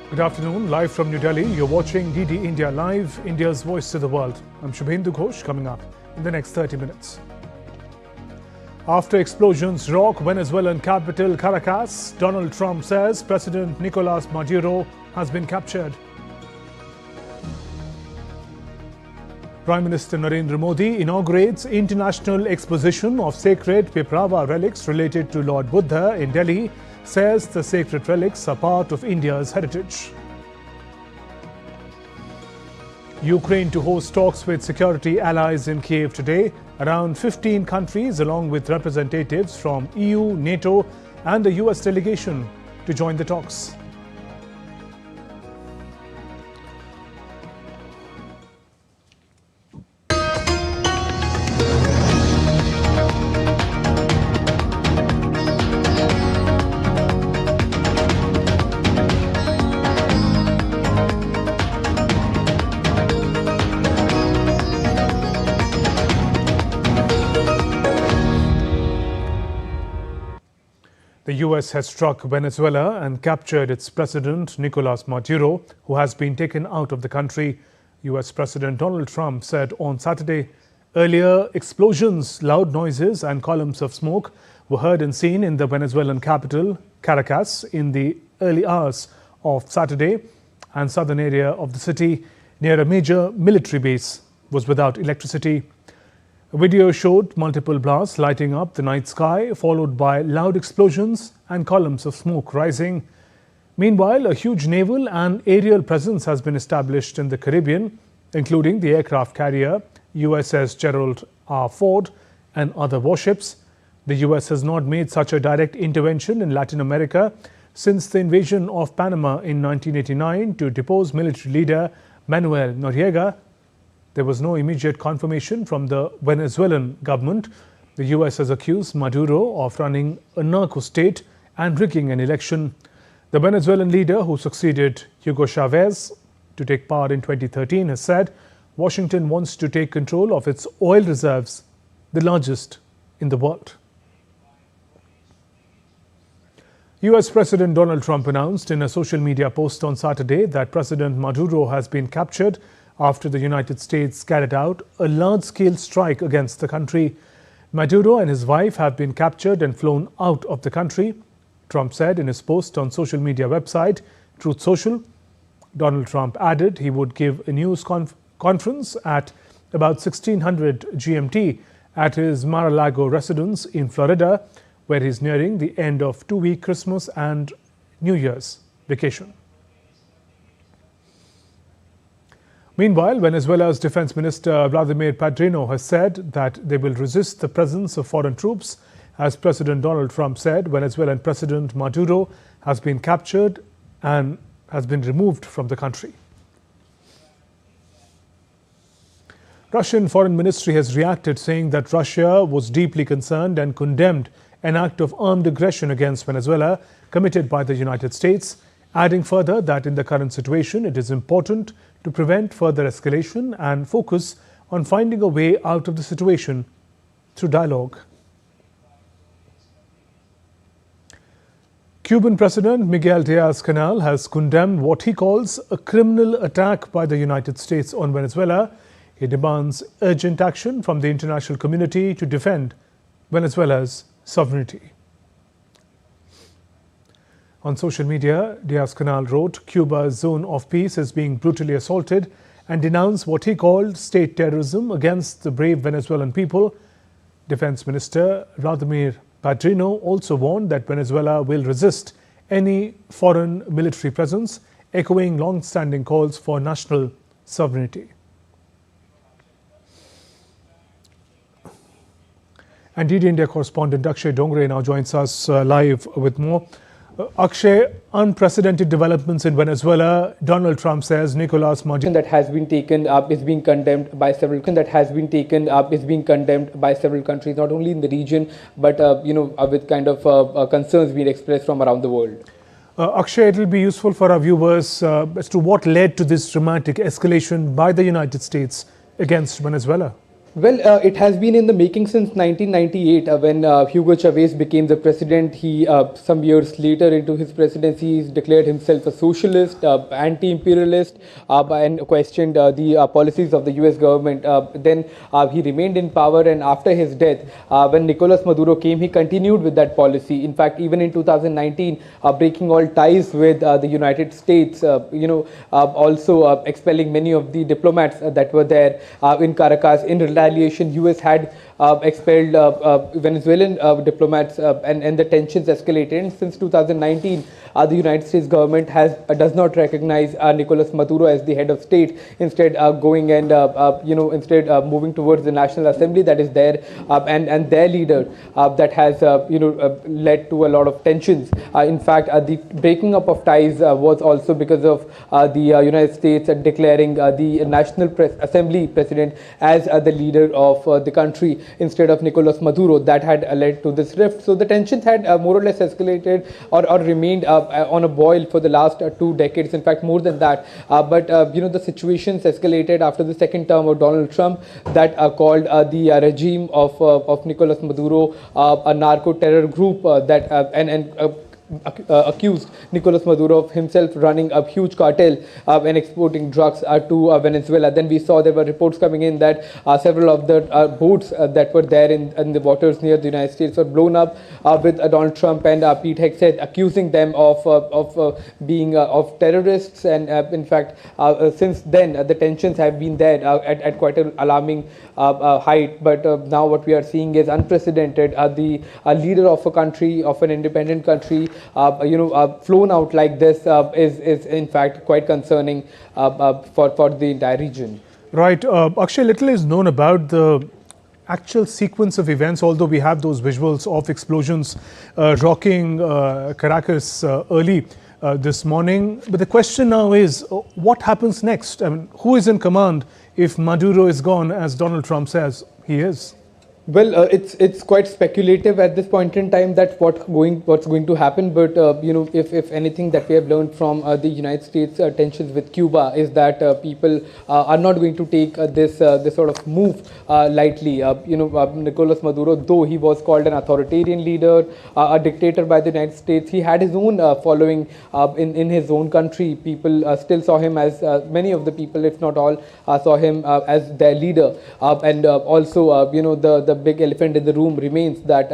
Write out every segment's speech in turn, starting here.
Good afternoon, live from New Delhi. You're watching DD India Live, India's voice to the world. I'm Shubhendu Ghosh, coming up in the next 30 minutes. After explosions rock Venezuelan capital Caracas, Donald Trump says President Nicolas Maduro has been captured. Prime Minister Narendra Modi inaugurates international exposition of sacred Piprava relics related to Lord Buddha in Delhi, says the sacred relics are part of India's heritage. Ukraine to host talks with security allies in Kyiv today. Around 15 countries along with representatives from EU, NATO and the US delegation to join the talks. The US has struck Venezuela and captured its president, Nicolas Maduro, who has been taken out of the country. US President Donald Trump said on Saturday. Earlier, explosions, loud noises and columns of smoke were heard and seen in the Venezuelan capital, Caracas, in the early hours of Saturday, and southern area of the city near a major military base was without electricity. A video showed multiple blasts lighting up the night sky, followed by loud explosions and columns of smoke rising. Meanwhile, a huge naval and aerial presence has been established in the Caribbean, including the aircraft carrier USS Gerald R. Ford and other warships. The US has not made such a direct intervention in Latin America since the invasion of Panama in 1989 to depose military leader Manuel Noriega. There was no immediate confirmation from the Venezuelan government. The US has accused Maduro of running a narco state and rigging an election. The Venezuelan leader who succeeded Hugo Chavez to take power in 2013 has said Washington wants to take control of its oil reserves, the largest in the world. US President Donald Trump announced in a social media post on Saturday that President Maduro has been captured after the United States carried out a large-scale strike against the country. Maduro and his wife have been captured and flown out of the country, Trump said in his post on social media website Truth Social. Donald Trump added he would give a news conference at about 1600 GMT at his Mar-a-Lago residence in Florida, where he's nearing the end of two-week Christmas and New Year's vacation. Meanwhile, Venezuela's Defense Minister Vladimir Padrino has said that they will resist the presence of foreign troops. As President Donald Trump said, Venezuelan President Maduro has been captured and has been removed from the country. Russian Foreign Ministry has reacted, saying that Russia was deeply concerned and condemned an act of armed aggression against Venezuela committed by the United States, adding further that in the current situation it is important to prevent further escalation and focus on finding a way out of the situation through dialogue. Cuban President Miguel Diaz-Canel has condemned what he calls a criminal attack by the United States on Venezuela. He demands urgent action from the international community to defend Venezuela's sovereignty. On social media, Diaz-Canel wrote, Cuba's zone of peace is being brutally assaulted, and denounced what he called state terrorism against the brave Venezuelan people. Defense Minister Vladimir Padrino also warned that Venezuela will resist any foreign military presence, echoing long-standing calls for national sovereignty. And DD India correspondent Akshay Dongre now joins us live with more. Akshay, unprecedented developments in Venezuela. Donald Trump says Nicolas Maduro that has been taken up is being condemned by several countries, not only in the region but with kind of concerns being expressed from around the world. Akshay, it will be useful for our viewers as to what led to this dramatic escalation by the United States against Venezuela. Well, it has been in the making since 1998 when Hugo Chavez became the president. He, some years later into his presidency, he declared himself a socialist, anti-imperialist, and questioned the policies of the US government. Then he remained in power, and after his death, when Nicolas Maduro came, he continued with that policy. In fact, even in 2019, breaking all ties with the United States, also expelling many of the diplomats that were there in Caracas. In retaliation, US had expelled Venezuelan diplomats, and the tensions escalated. And since 2019, the United States government does not recognize Nicolas Maduro as the head of state. Instead, going and moving towards the National Assembly that is there, and their leader that has led to a lot of tensions. In fact, the breaking up of ties was also because of the United States declaring the National Assembly president as the leader of the country instead of Nicolas Maduro. That had led to this rift. So the tensions had more or less escalated or remained on a boil for the last 2 decades. In fact, more than that. But the situations escalated after the second term of Donald Trump that called the regime of Nicolas Maduro a narco-terror group accused Nicolas Maduro of himself running a huge cartel and exporting drugs to Venezuela. Then we saw there were reports coming in that several of the boats that were there in the waters near the United States were blown up with Donald Trump and Pete Hegseth accusing them of being of terrorists. And in fact, since then the tensions have been there at quite an alarming height. But now what we are seeing is unprecedented. The leader of a country, of an independent country, flown out like this is in fact quite concerning for the entire region. Right. Akshay, little is known about the actual sequence of events, although we have those visuals of explosions rocking Caracas early this morning. But the question now is, what happens next? I mean, who is in command if Maduro is gone, as Donald Trump says he is? Well, it's quite speculative at this point in time that what's going to happen. But if anything that we have learned from the United States tensions with Cuba is that people are not going to take this sort of move lightly. Nicolas Maduro, though he was called an authoritarian leader, a dictator by the United States, he had his own following in his own country. People still saw him as many of the people, if not all, saw him as their leader. And also, the big elephant in the room remains that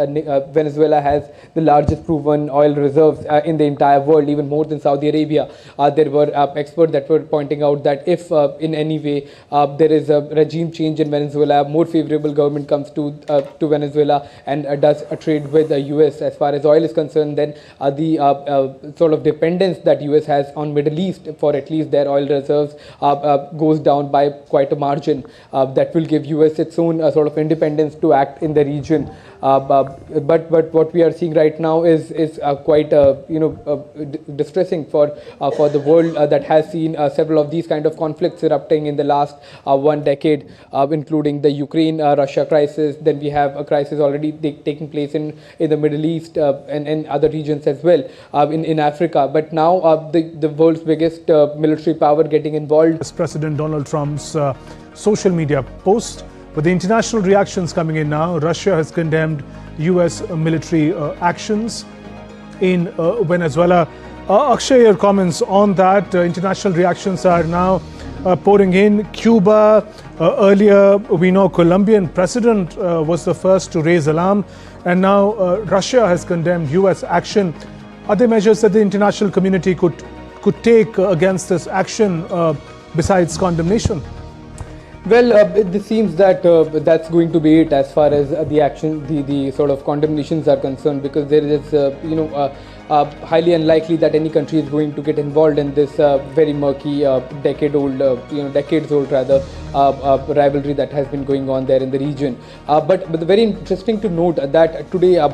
Venezuela has the largest proven oil reserves in the entire world, even more than Saudi Arabia. There were experts that were pointing out that if in any way there is a regime change in Venezuela, more favorable government comes to Venezuela and does a trade with the US as far as oil is concerned, then the sort of dependence that US has on Middle East for at least their oil reserves goes down by quite a margin. That will give US its own sort of independence to act in the region. But what we are seeing right now is quite distressing for the world that has seen several of these kind of conflicts erupting in the last 1 decade, including the Ukraine-Russia crisis. Then we have a crisis already taking place in the Middle East and other regions as well, in Africa. But now the world's biggest military power getting involved. President Donald Trump's social media post. But the international reactions coming in now. Russia has condemned US military actions in Venezuela. Akshay, your comments on that. International reactions are now pouring in. Cuba, earlier we know Colombian president was the first to raise alarm, and now Russia has condemned US action. Are there measures that the international community could take against this action besides condemnation? Well, it seems that that's going to be it as far as the action, the sort of condemnations are concerned, because there is, highly unlikely that any country is going to get involved in this very murky, decades old rivalry that has been going on there in the region. But very interesting to note that today there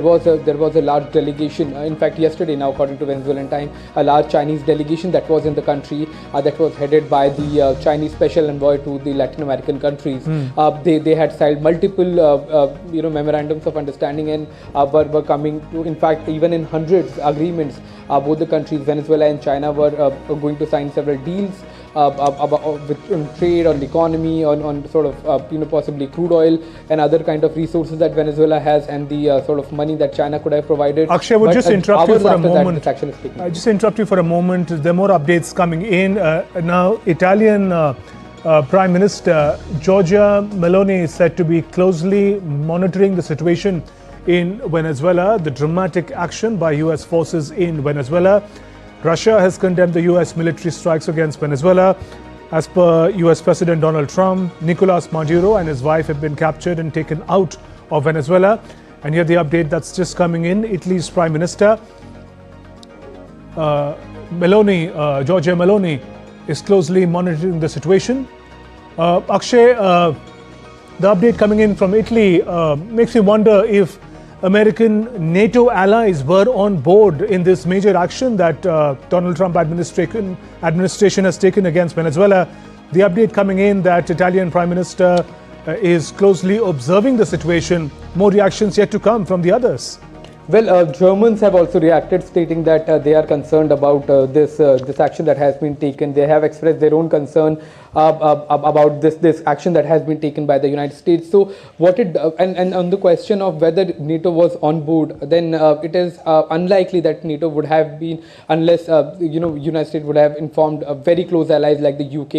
was a large delegation. In fact, yesterday, now according to Venezuelan time, a large Chinese delegation that was in the country that was headed by the Chinese special envoy to the Latin American countries. They had signed multiple memorandums of understanding and were coming to, in fact, even in hundreds agreements. Both the countries, Venezuela and China, were going to sign several deals on trade, on the economy, on sort of possibly crude oil and other kind of resources that Venezuela has, and the sort of money that China could have provided. Akshay, would just interrupt you for a moment. Just interrupt you for a moment. There are more updates coming in now. Italian Prime Minister Giorgia Meloni is said to be closely monitoring the situation in Venezuela, the dramatic action by US forces in Venezuela. Russia has condemned the US military strikes against Venezuela. As per US President Donald Trump, Nicolas Maduro and his wife have been captured and taken out of Venezuela. And here the update that's just coming in. Italy's Prime Minister Giorgia Meloni is closely monitoring the situation. Akshay, the update coming in from Italy makes me wonder if American NATO allies were on board in this major action that Donald Trump administration has taken against Venezuela. The update coming in that Italian Prime Minister is closely observing the situation. More reactions yet to come from the others. Well, Germans have also reacted, stating that they are concerned about this action that has been taken. They have expressed their own concern about this action that has been taken by the United States. So, and on the question of whether NATO was on board, then it is unlikely that NATO would have been, unless United States would have informed very close allies like the UK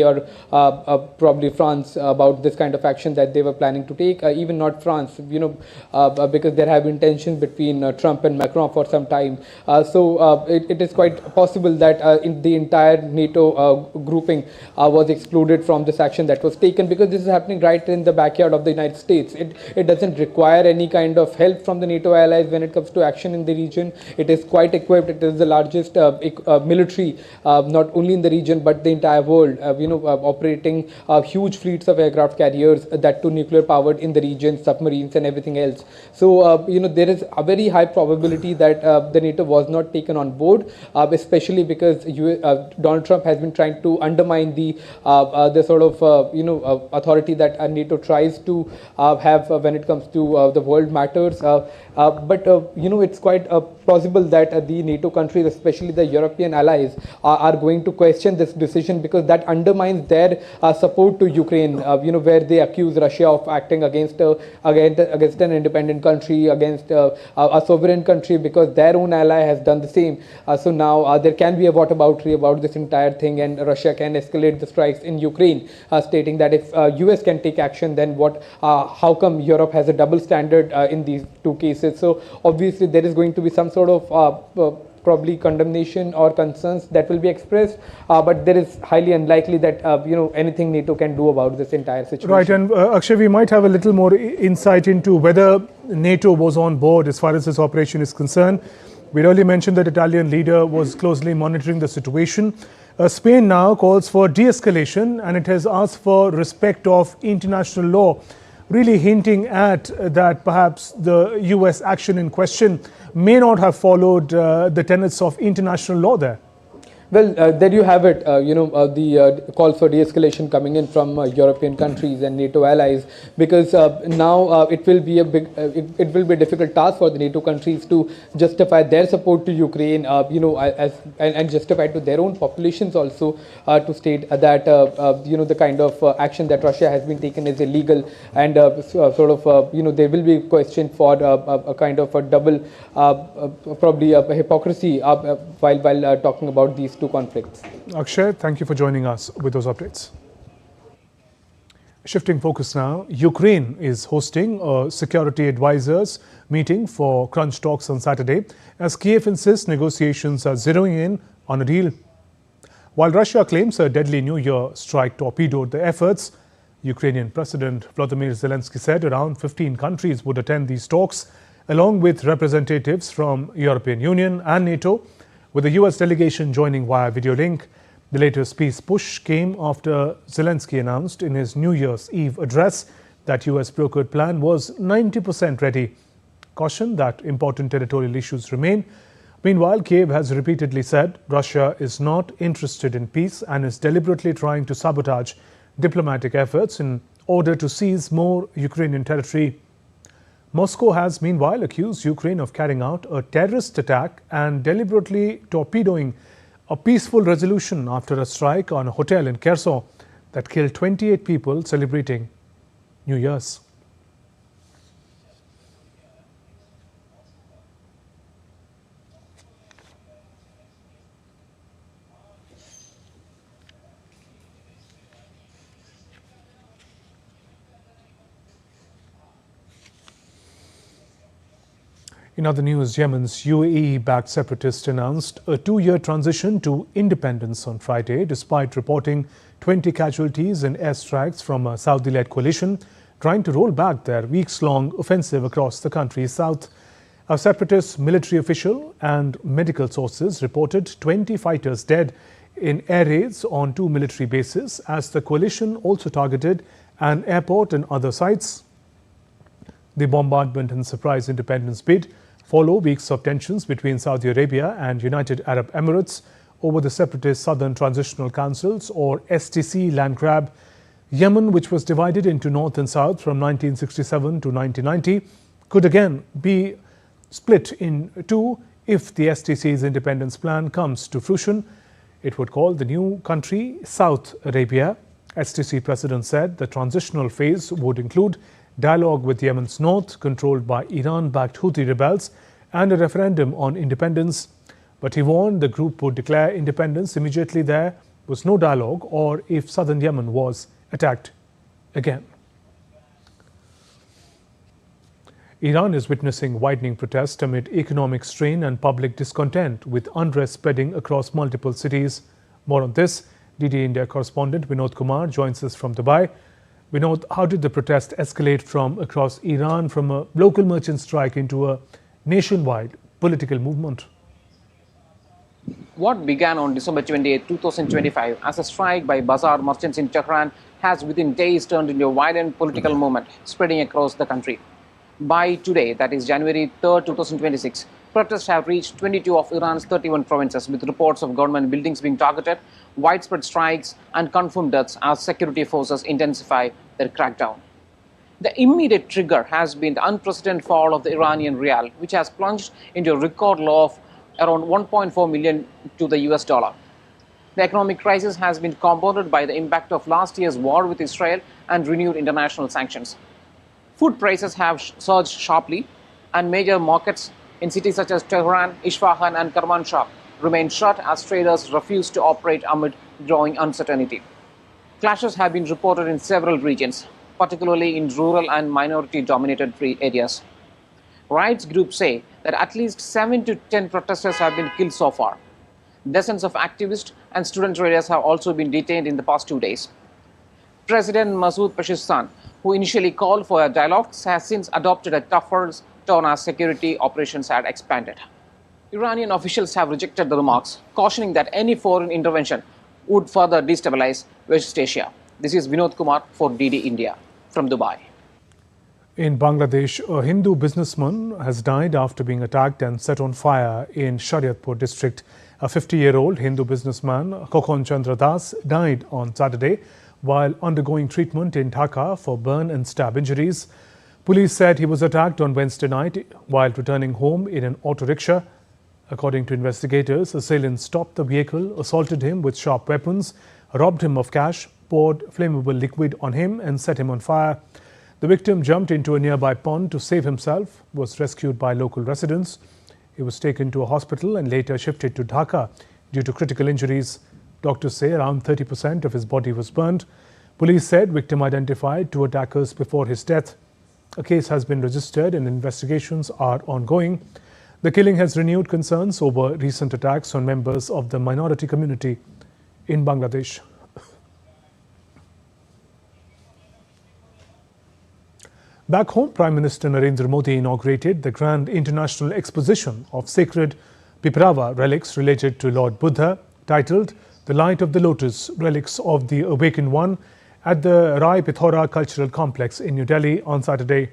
or probably France about this kind of action that they were planning to take. Even not France, because there have been tensions between Trump and Macron for some time. So it is quite possible that in the entire NATO grouping was excluded from this action that was taken, because this is happening right in the backyard of the United States. It doesn't require any kind of help from the NATO allies when it comes to action in the region. It is quite equipped. It is the largest military, not only in the region but the entire world, operating huge fleets of aircraft carriers, that too nuclear powered in the region, submarines and everything else. So there is a very high probability that the NATO was not taken on board, especially because Donald Trump has been trying to undermine the sort of authority that NATO tries to have when it comes to the world matters. But it's quite plausible that the NATO countries, especially the European allies, are going to question this decision, because that undermines their support to Ukraine, where they accuse Russia of acting against an independent country, against a sovereign country, because their own ally has done the same. So now there can be a whataboutery about this entire thing, and Russia can escalate the strikes in Ukraine, stating that if US can take action, then how come Europe has a double standard in these two cases? So obviously there is going to be some sort of probably condemnation or concerns that will be expressed, but there is highly unlikely that anything NATO can do about this entire situation. Right, and Akshay, we might have a little more insight into whether NATO was on board as far as this operation is concerned. We earlier mentioned that Italian leader was closely monitoring the situation. Spain now calls for de-escalation, and it has asked for respect of international law, really hinting at that perhaps the US action in question may not have followed the tenets of international law there. Well, there you have it, the calls for de-escalation coming in from European countries and NATO allies, because now it will be a difficult task for the NATO countries to justify their support to Ukraine, and justify to their own populations also, to state that, the kind of action that Russia has been taken is illegal, and there will be a question for a kind of a double, probably a hypocrisy while talking about these two conflicts. Akshay, thank you for joining us with those updates. Shifting focus now, Ukraine is hosting a security advisors meeting for crunch talks on Saturday, as Kyiv insists negotiations are zeroing in on a deal. While Russia claims a deadly New Year strike torpedoed the efforts, Ukrainian President Volodymyr Zelensky said around 15 countries would attend these talks, along with representatives from European Union and NATO, with the US delegation joining via video link. The latest peace push came after Zelensky announced in his New Year's Eve address that US brokered plan was 90% ready, cautioned that important territorial issues remain. Meanwhile, Kyiv has repeatedly said Russia is not interested in peace and is deliberately trying to sabotage diplomatic efforts in order to seize more Ukrainian territory. Moscow has meanwhile accused Ukraine of carrying out a terrorist attack and deliberately torpedoing A peaceful resolution after a strike on a hotel in Kherson that killed 28 people celebrating New Year's. In other news, Yemen's UAE-backed separatists announced a 2-year transition to independence on Friday, despite reporting 20 casualties in airstrikes from a Saudi-led coalition trying to roll back their weeks-long offensive across the country's south. A separatist military official and medical sources reported 20 fighters dead in air raids on 2 military bases, as the coalition also targeted an airport and other sites. The bombardment and surprise independence bid follow weeks of tensions between Saudi Arabia and United Arab Emirates over the separatist Southern Transitional Councils or STC land grab. Yemen, which was divided into north and south from 1967 to 1990, could again be split in two if the STC's independence plan comes to fruition. It would call the new country South Arabia. STC president said the transitional phase would include dialogue with Yemen's north, controlled by Iran-backed Houthi rebels, and a referendum on independence. But he warned the group would declare independence immediately there was no dialogue or if southern Yemen was attacked again. Iran is witnessing widening protests amid economic strain and public discontent, with unrest spreading across multiple cities. More on this, DD India correspondent Vinod Kumar joins us from Dubai. Vinod, how did the protest escalate from across Iran, from a local merchant strike into a nationwide political movement? What began on December 28, 2025 as a strike by bazaar merchants in Tehran has within days turned into a violent political movement spreading across the country. By today, that is January 3, 2026, protests have reached 22 of Iran's 31 provinces, with reports of government buildings being targeted, widespread strikes and confirmed deaths as security forces intensify their crackdown. The immediate trigger has been the unprecedented fall of the Iranian rial, which has plunged into a record low of around 1.4 million to the US dollar. The economic crisis has been compounded by the impact of last year's war with Israel and renewed international sanctions. Food prices have surged sharply, and major markets in cities such as Tehran, Isfahan and Kermanshah remain shut as traders refuse to operate amid growing uncertainty. Clashes have been reported in several regions, particularly in rural and minority-dominated areas. Rights groups say that at least 7 to 10 protesters have been killed so far. Dozens of activists and student leaders have also been detained in the past 2 days. President Masoud Pezeshkian, who initially called for a dialogue, has since adopted a tougher tone as security operations had expanded. Iranian officials have rejected the remarks, cautioning that any foreign intervention would further destabilize West Asia. This is Vinod Kumar for DD India from Dubai. In Bangladesh, a Hindu businessman has died after being attacked and set on fire in Shariatpur district. A 50-year-old Hindu businessman, Kokon Chandra Das, died on Saturday while undergoing treatment in Dhaka for burn and stab injuries. Police said he was attacked on Wednesday night while returning home in an auto rickshaw. According to investigators, assailants stopped the vehicle, assaulted him with sharp weapons, robbed him of cash, poured flammable liquid on him and set him on fire. The victim jumped into a nearby pond to save himself, was rescued by local residents. He was taken to a hospital and later shifted to Dhaka due to critical injuries. Doctors say around 30% of his body was burned. Police said victim identified 2 attackers before his death. A case has been registered and investigations are ongoing. The killing has renewed concerns over recent attacks on members of the minority community in Bangladesh. Back home, Prime Minister Narendra Modi inaugurated the Grand International Exposition of Sacred Piprava relics related to Lord Buddha, titled The Light of the Lotus, Relics of the Awakened One, at the Rai Pithora Cultural Complex in New Delhi on Saturday.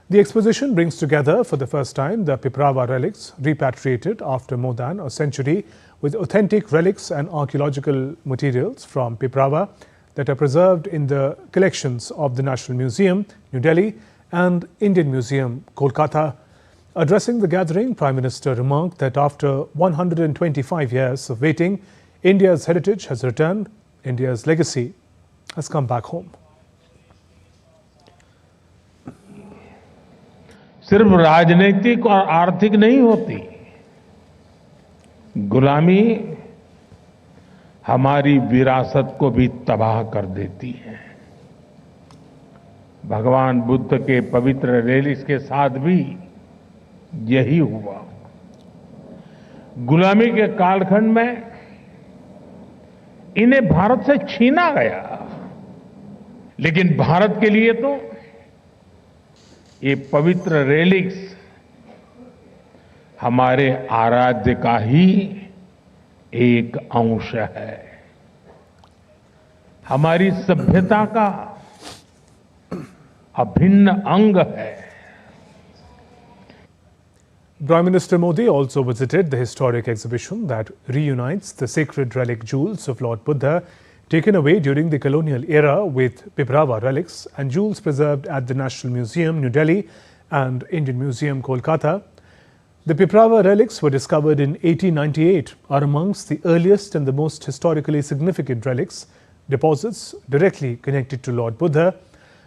The exposition brings together for the first time the Piprava relics repatriated after more than a century, with authentic relics and archaeological materials from Piprava that are preserved in the collections of the National Museum, New Delhi, and Indian Museum, Kolkata. Addressing the gathering, Prime Minister remarked that after 125 years of waiting, India's heritage has returned. India's legacy has come back home. सिर्फ राजनीतिक और आर्थिक नहीं होती, गुलामी हमारी विरासत को भी तबाह कर देती है। भगवान बुद्ध के पवित्र रेलिक्स के साथ भी यही हुआ। गुलामी के कालखंड में इन्हें भारत से छीना गया, लेकिन भारत के लिए तो ये पवित्र रेलिक्स हमारे आराध्य का ही एक अंश है, हमारी सभ्यता का अभिन्न अंग है। Prime Minister Modi also visited the historic exhibition that reunites the sacred relic jewels of Lord Buddha taken away during the colonial era with Piprava relics and jewels preserved at the National Museum, New Delhi and Indian Museum, Kolkata. The Piprava relics were discovered in 1898, are amongst the earliest and the most historically significant relics, deposits directly connected to Lord Buddha.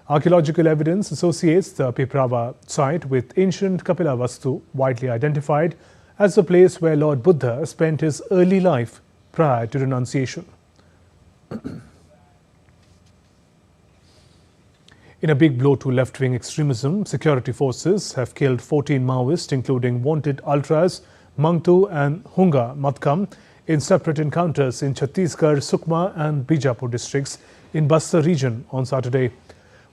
Archaeological evidence associates the Piprava site with ancient Kapilavastu, widely identified as the place where Lord Buddha spent his early life prior to renunciation. In a big blow to left-wing extremism, security forces have killed 14 Maoists, including wanted ultras Mangtu and Hunga Matkam, in separate encounters in Chhattisgarh, Sukma and Bijapur districts in Bastar region on Saturday.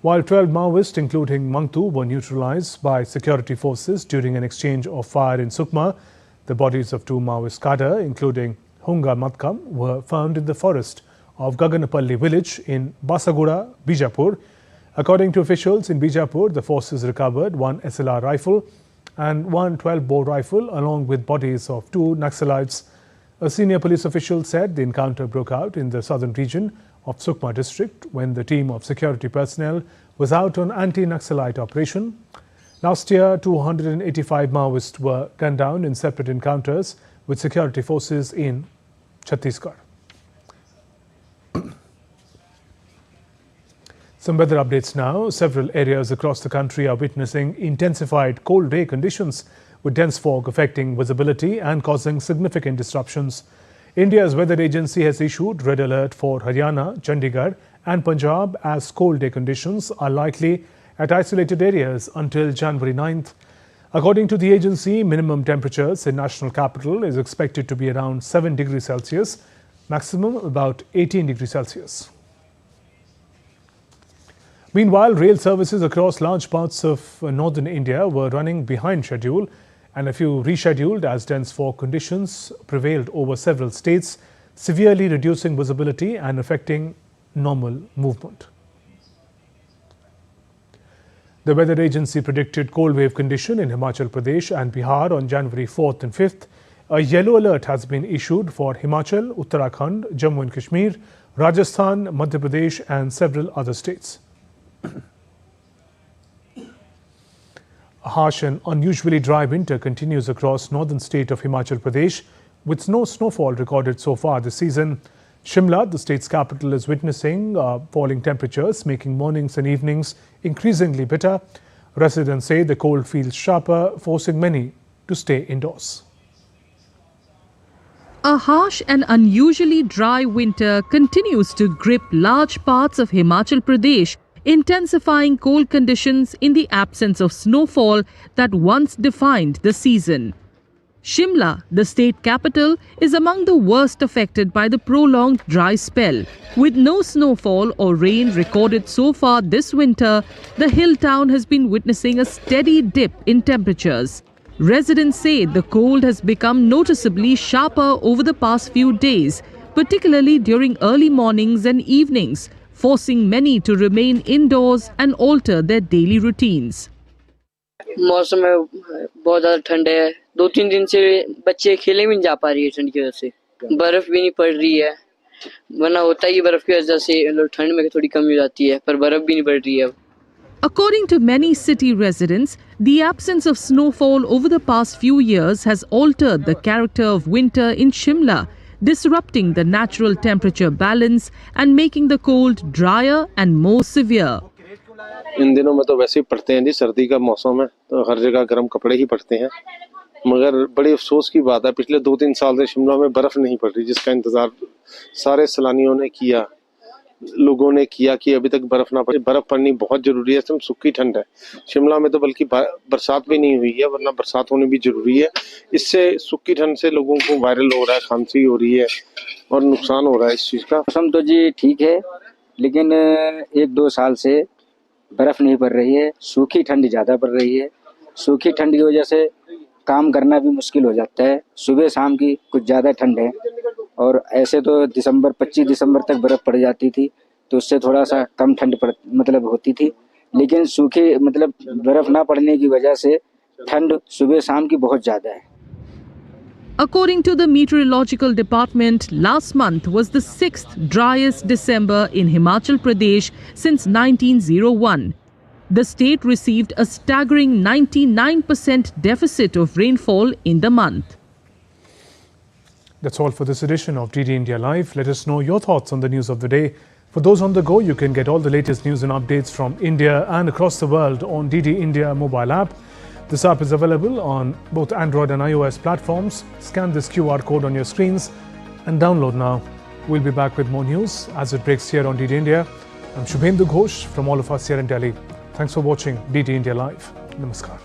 While 12 Maoists, including Mangtu, were neutralized by security forces during an exchange of fire in Sukma, the bodies of two Maoist cadre, including Hunga Matkam, were found in the forest of Gaganapalli village in Basagura, Bijapur. According to officials in Bijapur, the forces recovered one SLR rifle and one 12-bore rifle along with bodies of two Naxalites. A senior police official said the encounter broke out in the southern region of Sukma district when the team of security personnel was out on anti-Naxalite operation. Last year, 285 Maoists were gunned down in separate encounters with security forces in Chhattisgarh. Some weather updates now. Several areas across the country are witnessing intensified cold day conditions with dense fog affecting visibility and causing significant disruptions. India's weather agency has issued red alert for Haryana, Chandigarh and Punjab as cold day conditions are likely at isolated areas until January 9th. According to the agency, minimum temperatures in national capital is expected to be around 7 degrees Celsius, maximum about 18 degrees Celsius. Meanwhile, rail services across large parts of northern India were running behind schedule and a few rescheduled as dense fog conditions prevailed over several states, severely reducing visibility and affecting normal movement. The weather agency predicted cold wave condition in Himachal Pradesh and Bihar on January 4th and 5th. A yellow alert has been issued for Himachal, Uttarakhand, Jammu and Kashmir, Rajasthan, Madhya Pradesh and several other states. A harsh and unusually dry winter continues across northern state of Himachal Pradesh with no snowfall recorded so far this season. Shimla, the state's capital, is witnessing falling temperatures, making mornings and evenings increasingly bitter. Residents say the cold feels sharper, forcing many to stay indoors. A harsh and unusually dry winter continues to grip large parts of Himachal Pradesh, intensifying cold conditions in the absence of snowfall that once defined the season. Shimla, the state capital, is among the worst affected by the prolonged dry spell. With no snowfall or rain recorded so far this winter, the hill town has been witnessing a steady dip in temperatures. Residents say the cold has become noticeably sharper over the past few days, particularly during early mornings and evenings, forcing many to remain indoors and alter their daily routines. मौसम बहुत ज़्यादा ठंड है। 2-3 दिन से बच्चे खेलने भी नहीं जा पा रही है ठंड की वजह से। बर्फ भी नहीं पड़ रही है, वरना होता ही बर्फ की वजह से ठंड में थोड़ी कमी हो जाती है, पर बर्फ भी नहीं पड़ रही है। According to many city residents, the absence of snowfall over the past few years has altered the character of winter in Shimla. disrupting the natural temperature balance and making the cold drier and more severe. इन दिनों में तो वैसे ही पड़ते हैं जी, सर्दी का मौसम है तो हर जगह गर्म कपड़े ही पड़ते हैं, मगर बड़े अफसोस की बात है पिछले 2-3 साल से शिमला में बर्फ नहीं पड़ रही, जिसका इंतजार सारे सैलानियों ने किया, लोगों ने किया कि अभी तक बर्फ ना पड़े। बर्फ पड़नी बहुत जरूरी है, इसमें सूखी ठंड है। शिमला में तो बल्कि बरसात भी नहीं हुई है, वरना बरसात होनी भी जरूरी है। इससे सूखी ठंड से लोगों को वायरल हो रहा है, खांसी हो रही है और नुकसान हो रहा है इस चीज का। मौसम तो जी ठीक है, लेकिन 1-2 साल से बर्फ नहीं पड़ रही है, सूखी ठंड ज्यादा पड़ रही है। सूखी ठंड की वजह से काम करना भी मुश्किल हो जाता है। सुबह शाम की कुछ ज्यादा ठंड है और ऐसे तो 25 दिसंबर तक बर्फ पड़ जाती थी, तो उससे थोड़ा सा कम ठंड होती थी, लेकिन सूखी बर्फ ना पड़ने की वजह से ठंड सुबह शाम की बहुत ज्यादा है। According to the Meteorological Department, last month was the 6th driest December in Himachal Pradesh since 1901. The state received a staggering 99% deficit of rainfall in the month. That's all for this edition of DD India Live. Let us know your thoughts on the news of the day. For those on the go, you can get all the latest news and updates from India and across the world on DD India mobile app. This app is available on both Android and iOS platforms. Scan this QR code on your screens and download now. We'll be back with more news as it breaks here on DD India. I'm Shubhendu Ghosh from all of us here in Delhi. Thanks for watching DD India Live. Namaskar.